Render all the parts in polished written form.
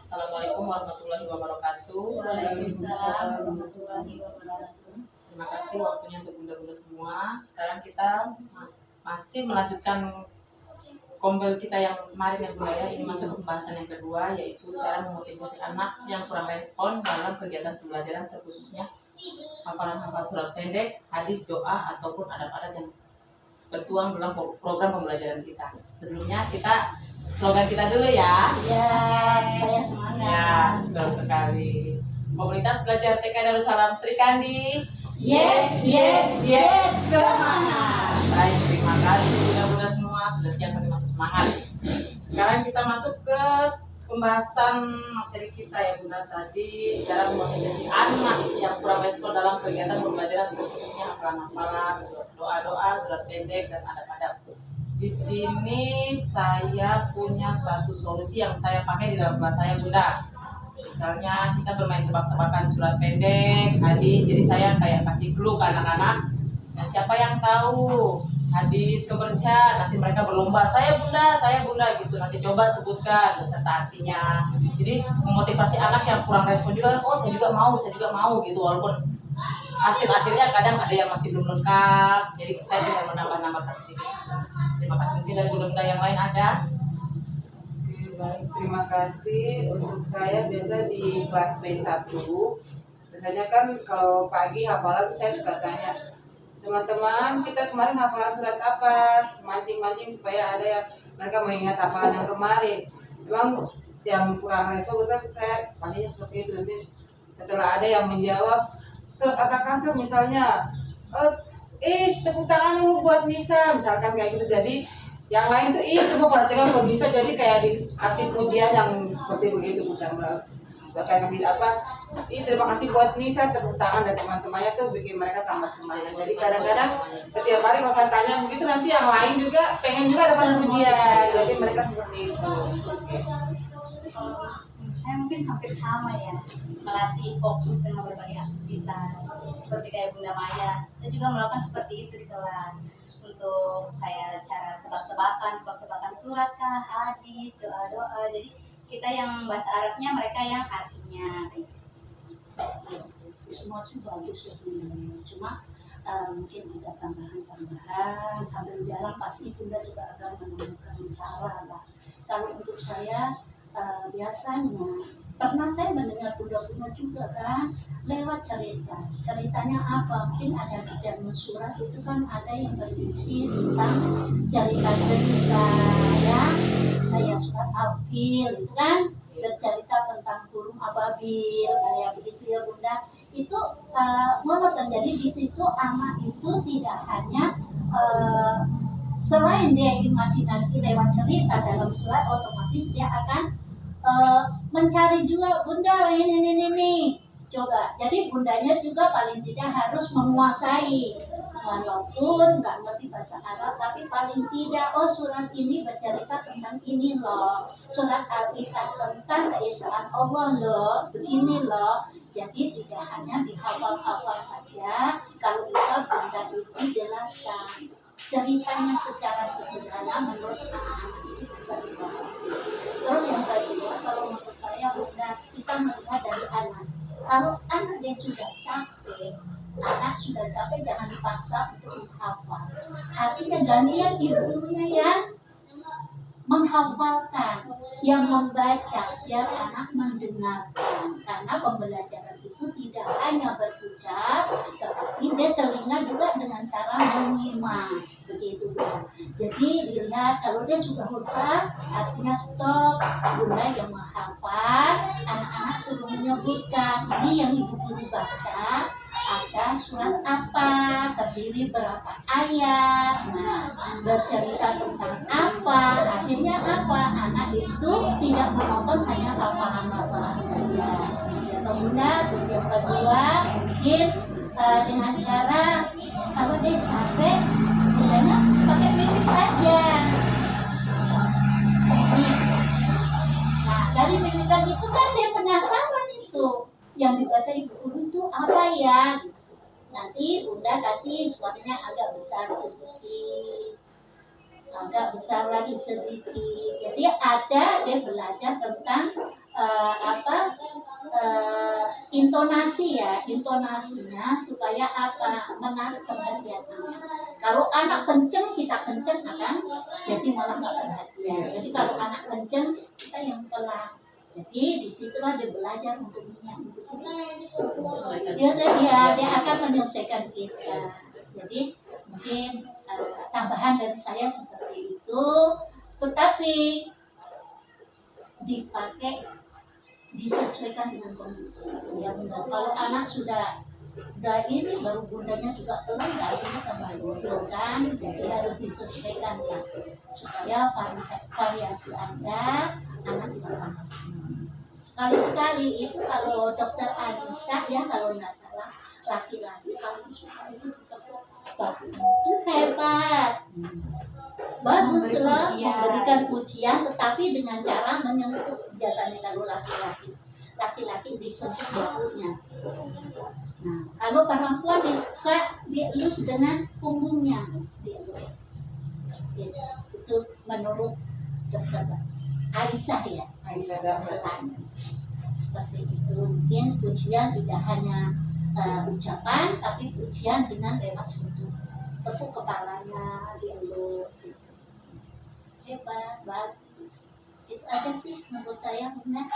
Assalamualaikum warahmatullahi wabarakatuh. Waalaikumsalam warahmatullahi wabarakatuh. Terima kasih waktunya untuk bunda-bunda semua. Sekarang kita masih melanjutkan kombel kita yang kemarin ya Bunda ya. Ini masuk ke pembahasan yang kedua, yaitu cara memotivasi anak yang kurang respon dalam kegiatan pembelajaran, terkhususnya hafalan surat pendek, hadis, doa, ataupun adat-adat yang tertuang dalam program pembelajaran kita. Sebelumnya kita slogan kita dulu ya. Ya, supaya semangat. Ya, betul sekali. Komunitas Belajar TK Darussalam Sri Kandi. Yes, yes, yes, semangat. Baik, terima kasih bunda-bunda semua sudah siap pada masa semangat. Sekarang kita masuk ke pembahasan materi kita ya Bunda, tadi cara memotivasi anak yang kurang respon dalam kegiatan pembelajaran, khususnya hafalan-hafalan, doa-doa, surat pendek, dan adab-adab. Di sini saya punya satu solusi yang saya pakai di dalam kelas saya Bunda. Misalnya kita bermain tebak-tebakan surat pendek, hadis. Jadi saya kayak kasih clue ke anak-anak. Nah, siapa yang tahu hadis kebersihan, nanti mereka berlomba, saya bunda gitu. Nanti coba sebutkan beserta artinya. Jadi memotivasi anak yang kurang respon juga, oh saya juga mau gitu. Walaupun hasil akhirnya kadang ada yang masih belum lengkap. Jadi saya tinggal menambah-nambahkan sedikit. Terima kasih, mungkin dari bunda-bunda yang lain ada. Baik, terima kasih. Untuk saya biasa di kelas B1, biasanya kan kalau pagi hafalan saya suka tanya, teman-teman kita kemarin hafalan surat apa? Mancing-mancing supaya ada yang mereka mengingat hafalan yang kemarin. Memang yang kurang itu betul saya panggilnya seperti itu. Nanti setelah ada yang menjawab, kata kasar misalnya, tepuk tangan dulu buat Nisa, misalkan kayak gitu. Jadi yang lain tuh coba pada tengok kalau bisa, jadi kayak dikasih pujian yang seperti begitu, bukan bahkan terima kasih buat Nisa, tepuk tangan dan teman-temannya tuh bikin mereka tambah semangat. Jadi kadang-kadang setiap hari kalau saya tanya begitu, nanti yang lain juga pengen juga dapat pujian, jadi mereka seperti itu. Saya mungkin hampir sama ya, melatih fokus dengan berbagai aktivitas seperti kayak Bunda Maya. Saya juga melakukan seperti itu di kelas, untuk kayak cara tebak-tebakan surat kah, hadis, doa-doa. Jadi kita yang bahasa Arabnya, mereka yang artinya. Semua sih bagus ya, cuma mungkin ada tambahan sambil jalan pasti Bunda juga akan menemukan salah lah. Kalau untuk saya biasanya pernah saya mendengar Bunda juga kan lewat ceritanya apa, mungkin ada di dalam surat itu kan ada yang berisi tentang cerita-cerita ya, kayak surat Al-Fil itu kan bercerita tentang burung ababil kayak begitu ya Bunda. Itu monoton, jadi di situ anak itu tidak hanya selain dia imajinasi lewat cerita dalam surat, otomatis dia akan mencari juga Bunda ini coba. Jadi bundanya juga paling tidak harus menguasai, walaupun nggak ngerti bahasa Arab, tapi paling tidak surat ini bercerita tentang ini loh, surat Al-Ikhlas tentang keesaan Allah loh, begini loh. Jadi tidak hanya dihafal-hafal saja, kalau bisa Bunda itu jelaskan ceritanya secara sederhana menurut anak-anak itu bisa dipahami. Terus yang kedua, kalau menurut saya Bunda, kita melihat dari anak. Kalau anak dia sudah capek, jangan dipaksa untuk menghafal. Artinya gantian ibunya yang menghafalkan, yang membaca, biar anak mendengarkan. Karena pembelajaran itu tidak hanya berucap, tetapi dia telinga juga dengan cara menyimak. Begitu Bunda. Jadi dilihat kalau dia sudah usah, artinya stop. Bunda yang menghafal, anak-anak suruh menyebutkan ini yang ibu guru baca ada surat apa, terdiri berapa ayat, bercerita tentang apa. Akhirnya apa, anak itu tidak menonton hanya hafalan-hafalan saja. Bunda, yang kedua mungkin dengan cara kalau dia capek, bundanya pakai mimik aja. Nah, dari mimikan itu kan dia penasaran itu yang dibaca ibu guru itu apa ya. Nanti Bunda kasih suaranya agak besar sedikit, agak besar lagi sedikit. Jadi ada dia belajar tentang intonasi ya, intonasinya supaya apa, menarik perhatian anak. Kalau anak kenceng, kita kenceng akan jadi malah nggak perhatian. Jadi kalau anak kenceng, kita yang pelan. Jadi disitulah dia belajar untuk dia akan menyelesaikan kita. Jadi mungkin tambahan dari saya seperti itu, tetapi dipakai disesuaikan dengan kondisi. Ya benar. Kalau anak sudah ini baru bundanya juga pelan, akhirnya tambah lucu kan. Jadi harus disesuaikan ya, supaya variasi Anda anak juga tambah semangat. Sekali-sekali itu kalau dokter Anissa ya kalau nggak salah laki-laki paling suka itu bagus, itu hebat, bagus loh, memberikan pujian tetapi dengan cara menyentuh. Biasanya kalau laki-laki disentuh bahunya. Nah kalau perempuan disuka dielus dengan punggungnya, dielus. Itu menurut dokter Aisyah ya, Aisyah Dahlan. Seperti itu, mungkin pujian tidak hanya ucapan, tapi pujian dengan lewat sentuh, tepuk kepalanya, dielus. Hebat, bagus. Itu aja sih menurut saya benar.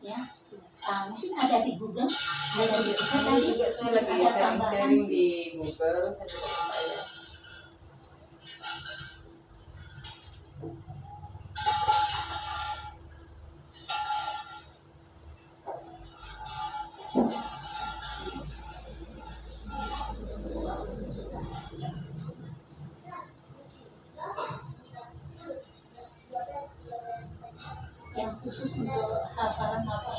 Ya, mungkin ada di Google, ada di Saya juga saya lagi sharing di Google, saya juga ya. yang khusus untuk hafalan ada.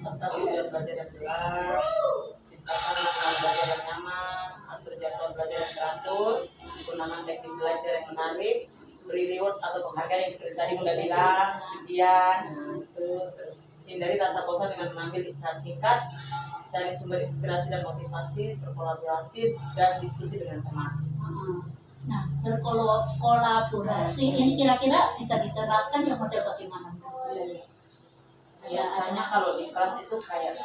Tetap tujuan belajar yang jelas, ciptakan lingkungan belajar yang nyaman, atur jadwal belajar yang teratur, gunakan teknik belajar yang menarik, beri reward atau penghargaan yang seperti tadi udah bilang, pujian, terus hindari rasa bosan dengan mengambil istirahat singkat, cari sumber inspirasi dan motivasi, berkolaborasi dan diskusi dengan teman. Nah, berkolaborasi ini kira-kira bisa diterapkan yang model bagaimana? Biasanya kalau di kelas itu kayak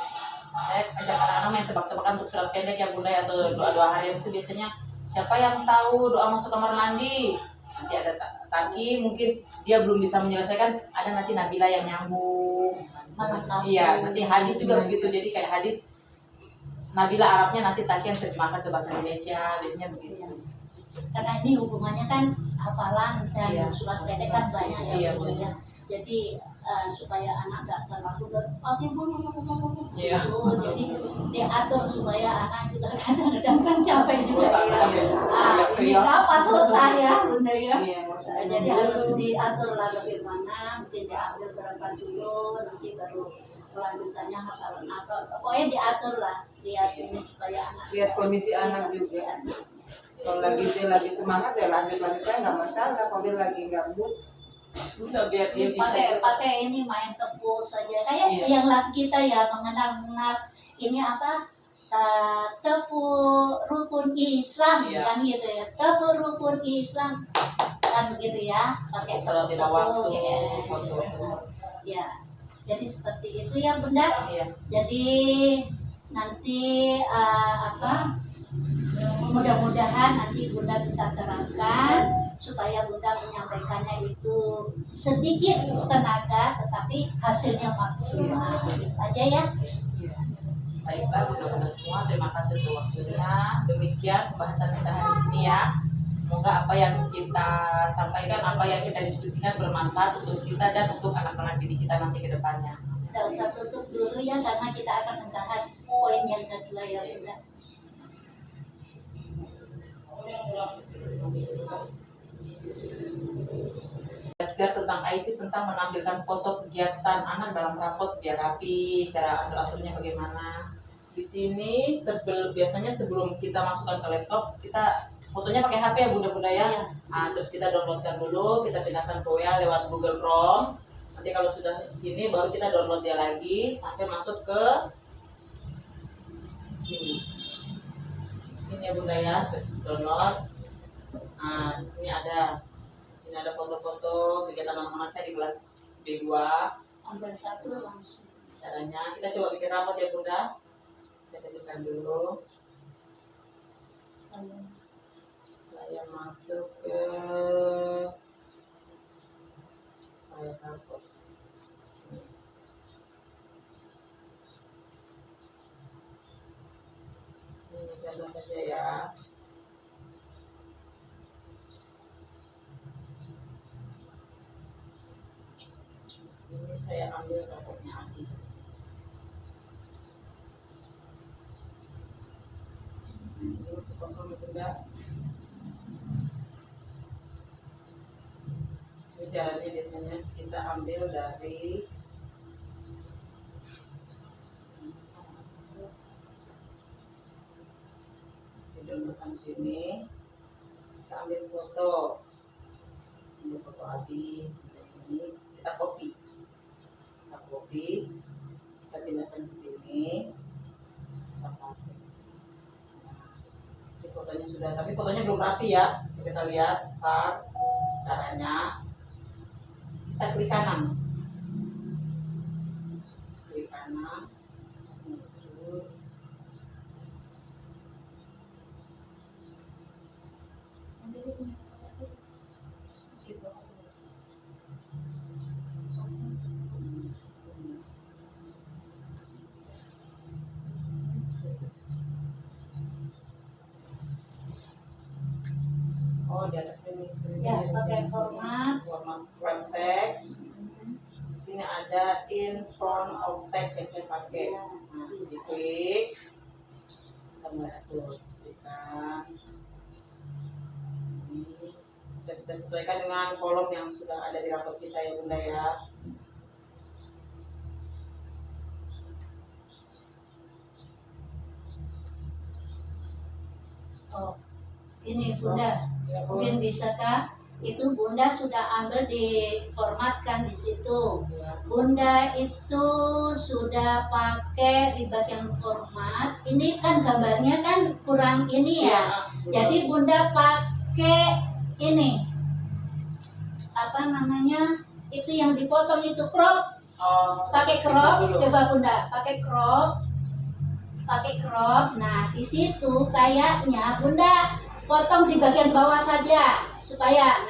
saya ajak anak-anak main tebak-tebakan untuk surat pendek ya bunda ya, atau doa-doa harian itu biasanya siapa yang tahu doa masuk kamar mandi, nanti ada Taki mungkin dia belum bisa menyelesaikan, ada nanti Nabila yang nyambung. Iya, nanti hadis juga begitu, jadi kayak hadis Nabila Arabnya, nanti Taki yang terjemahkan ke bahasa Indonesia, biasanya begitu. Karena ini hubungannya kan hafalan dan surat pendek kan banyak ya, iya, Bunda ya. Jadi supaya anak nggak terlalu Iya. jadi diatur supaya anak juga kadang-kadang kan capek juga ya. Ini apa susah ya Bunda ya. Jadi harus diatur lah bagaimana, mungkin diambil berapa dulu, nanti baru kelanjutannya hafalan apa. Pokoknya diatur lah, lihat ini supaya anak. Lihat kondisi anak juga. Kalau dia lagi semangat ya lanjut kan nggak masalah. Kalau dia lagi gabut, udah biar dia bisa pakai ini main tepuk saja kayak yang kita ya mengenal ini apa tepuk rukun Islam kan gitu ya, tepuk rukun Islam kan begitu ya, pakai tepuk ya. Jadi seperti itu ya Bunda. Jadi nanti mudah-mudahan nanti Bunda bisa terangkan supaya Bunda menyampaikannya itu sedikit tenaga tetapi hasilnya maksimal. Gitu aja ya. Baiklah Bunda-Bunda semua, terima kasih untuk waktunya. Demikian pembahasan kita hari ini ya. Semoga apa yang kita sampaikan, apa yang kita diskusikan bermanfaat untuk kita dan untuk anak-anak didik kita nanti ke depannya. Tidak usah tutup dulu ya, karena kita akan membahas poin yang kedua ya Bunda. Belajar tentang IT, tentang menampilkan foto kegiatan anak dalam rapot biar rapi, cara atur-aturnya bagaimana. Di sini biasanya sebelum kita masukkan ke laptop, kita fotonya pakai HP ya Bunda-Bunda ya. Nah, terus kita downloadkan dulu, kita pindahkan ke WA lewat Google Chrome. Nanti kalau sudah di sini baru kita download dia lagi sampai masuk ke sini. Sini ya Bunda ya, download. Nah, di sini ada foto-foto kegiatan anak-anak saya di kelas B2. Ambil satu langsung. Caranya kita coba bikin rapot ya Bunda. Saya kasihkan dulu. Saya masuk ke file rapot. Ini contoh saja ya. Di sini saya ambil rapotnya Adi. Ini masih kosong itu enggak? Ini caranya biasanya kita ambil dari downloadan sini, kita ambil foto Adi, ini kita copy, kita pindahkan ke sini, kita paste. Ini fotonya sudah, tapi fotonya belum rapi ya. Bisa kita lihat start caranya. Kita klik kanan, muncul. Oh, di atas sini. Ya, pakai format web text. Di sini ada in front of text yang saya pakai. Ya, Nah, bisa. diklik. Kita mulai atur. Ini kita bisa sesuaikan dengan kolom yang sudah ada di rapot kita ya Bunda ya. Oh, ini Bunda. Ya, Bu. Mungkin bisakah itu Bunda sudah ambil diformatkan di situ. Ya. Bunda itu sudah pakai di bagian format. Ini kan gambarnya kan kurang ini ya. Jadi Bunda pakai ini apa namanya? Itu yang dipotong itu crop. Oh, Pakai itu crop. dulu. Coba Bunda pakai crop. Pakai crop. Nah, di situ kayaknya Bunda potong di bagian bawah saja supaya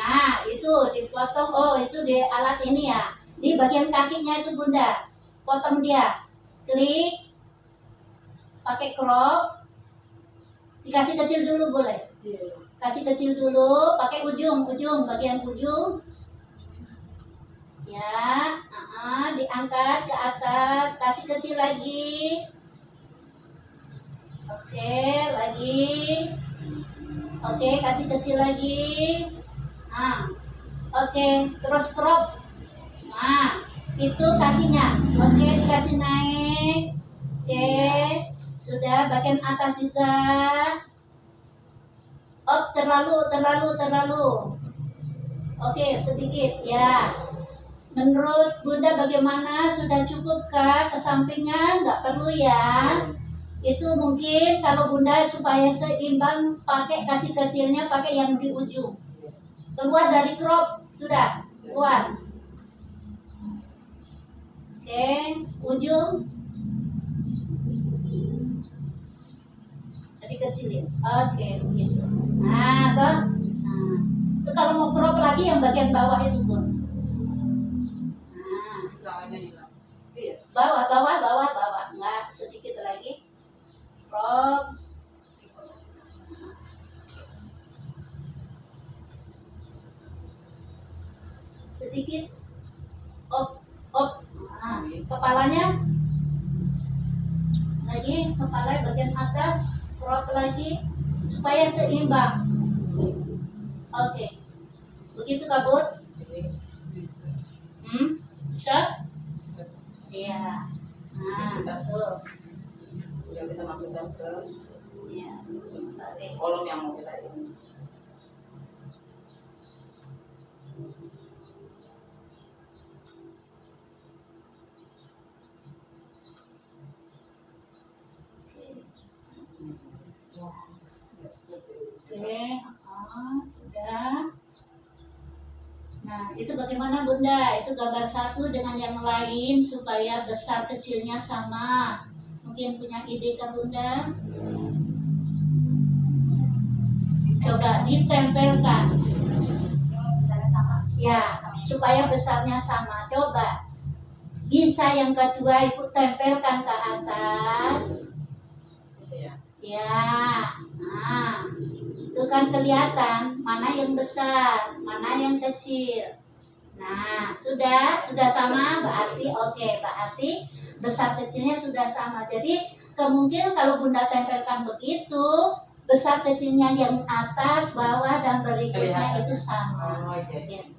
itu dipotong. Oh, itu di alat ini ya, di bagian kakinya itu Bunda potong dia, klik pakai crop, dikasih kecil dulu boleh, Iya. kasih kecil dulu pakai ujung bagian ujung ya. Diangkat ke atas, kasih kecil lagi. Oke, lagi. Oke, kasih kecil lagi. Oke, terus crop. Itu kakinya. Oke, dikasih naik. Oke, sudah bagian atas juga. Oh, terlalu. Oke, sedikit ya. Menurut Bunda bagaimana? Sudah cukupkah? Ke sampingnya nggak perlu ya. Itu mungkin kalau Bunda supaya seimbang pakai kasih kecilnya pakai yang di ujung. Keluar dari crop sudah keluar. Oke, ujung. Tadi kecilin. Oke, begitu. Itu kalau mau crop lagi yang bagian bawah itu pun. Jangannya hilang. Iya. Bawah. Nggak, sedikit lagi. Crop. Sedikit. Op. Kepalanya. Lagi, kepala bagian atas. Crop lagi. Supaya seimbang. Oke. Begitu kabut? Ini bisa. Bisa? Iya. Betul. Udah kita masukkan ke Iya. Tarik. kolom yang mau kita ini. Oke. Sudah. Nah, itu bagaimana Bunda? Itu gambar satu dengan yang lain supaya besar kecilnya sama. Mungkin punya ide kan Bunda? Coba ditempelkan. Yang besarnya sama. Ya, supaya besarnya sama. Coba. Bisa yang kedua ikut tempelkan ke atas. Sini ya. Ya. Nah, itu kan kelihatan mana yang besar, mana yang kecil. Nah, sudah sama berarti oke, berarti besar kecilnya sudah sama. Jadi kemungkinan kalau Bunda tempelkan begitu, besar kecilnya yang atas, bawah dan berikutnya Kelihatan. itu sama. Oh, iya. Gitu.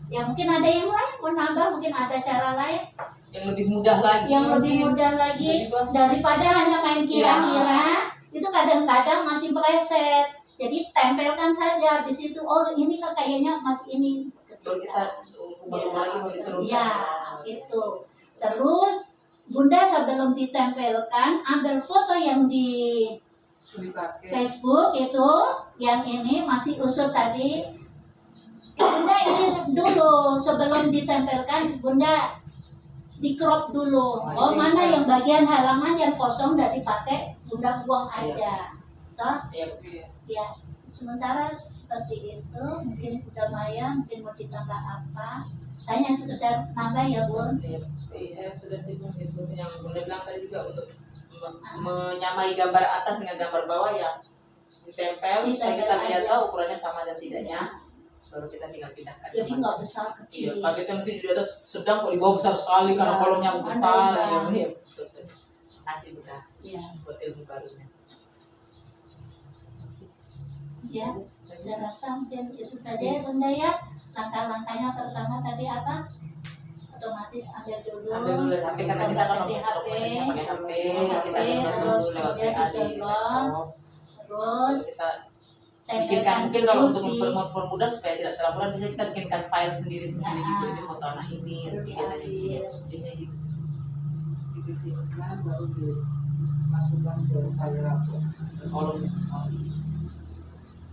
Ya mungkin ada yang lain mau nambah, mungkin ada cara lain Yang lebih mudah lagi. yang lebih mungkin. mudah lagi Jadi, Bang, daripada hanya main kira-kira. Itu kadang-kadang masih meleset. Jadi tempelkan saja habis itu, oh ini kok kayaknya masih ini baru kita ubah-ubah lagi baru diteruskan. ya itu. Terus Bunda sebelum ditempelkan ambil foto yang di Dipakai. Facebook itu, yang ini masih usul tadi. Bunda ini dulu sebelum ditempelkan Bunda di crop dulu. Oh mana yang bagian halaman yang kosong udah dipakai Bunda buang aja. Toh? Iya. Ya, sementara seperti itu mungkin udah Maya mungkin mau ditambah apa? Saya yang sekedar nambah ya Bun. Iya, saya sudah sibuk itu yang Bunda bilang tadi juga untuk menyamai gambar atas dengan gambar bawah ya ditempel supaya kita lihat aja. tahu ukurannya sama dan tidaknya, baru kita tinggal pindahkan. Jadi nggak besar Iya, kecil. kagetnya nanti di atas sedang, kok di bawah besar sekali karena Iya, kolomnya ada besar. yang Iya, betul. Kasih Bunda Ya, buat ilmu barunya. ya. Saya rasa mungkin itu saja ya Bunda ya. Langkah-langkahnya pertama tadi apa? Otomatis ambil dulu. Ambil dulu dari HP karena kita kan di HP. pakai HP, kita download Terus dulu lewat kemudian WA di di-download. laptop. Terus Kita tempelkan bikinkan mungkin kalau untuk di mempermudah supaya tidak terlalu berat, biasanya kita bikinkan file sendiri-sendiri gitu, Nah. ini foto anak ini Baru kegiatan ini, diambil. biasanya gitu sih. Dikecilkan baru dimasukkan ke file Kolom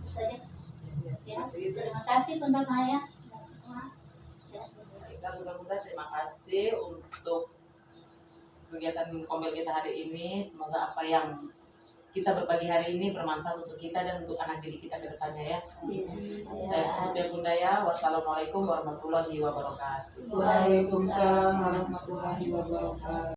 bisa deh. Ya, terima kasih Bunda Maya dan semua. Ya, baiklah, mudah-mudahan terima kasih untuk kegiatan komel kita hari ini. Semoga apa yang kita berbagi hari ini bermanfaat untuk kita dan untuk anak didik kita ke depannya ya. Saya tutup ya Bunda ya. Wassalamualaikum warahmatullahi wabarakatuh. Waalaikumsalam warahmatullahi wabarakatuh.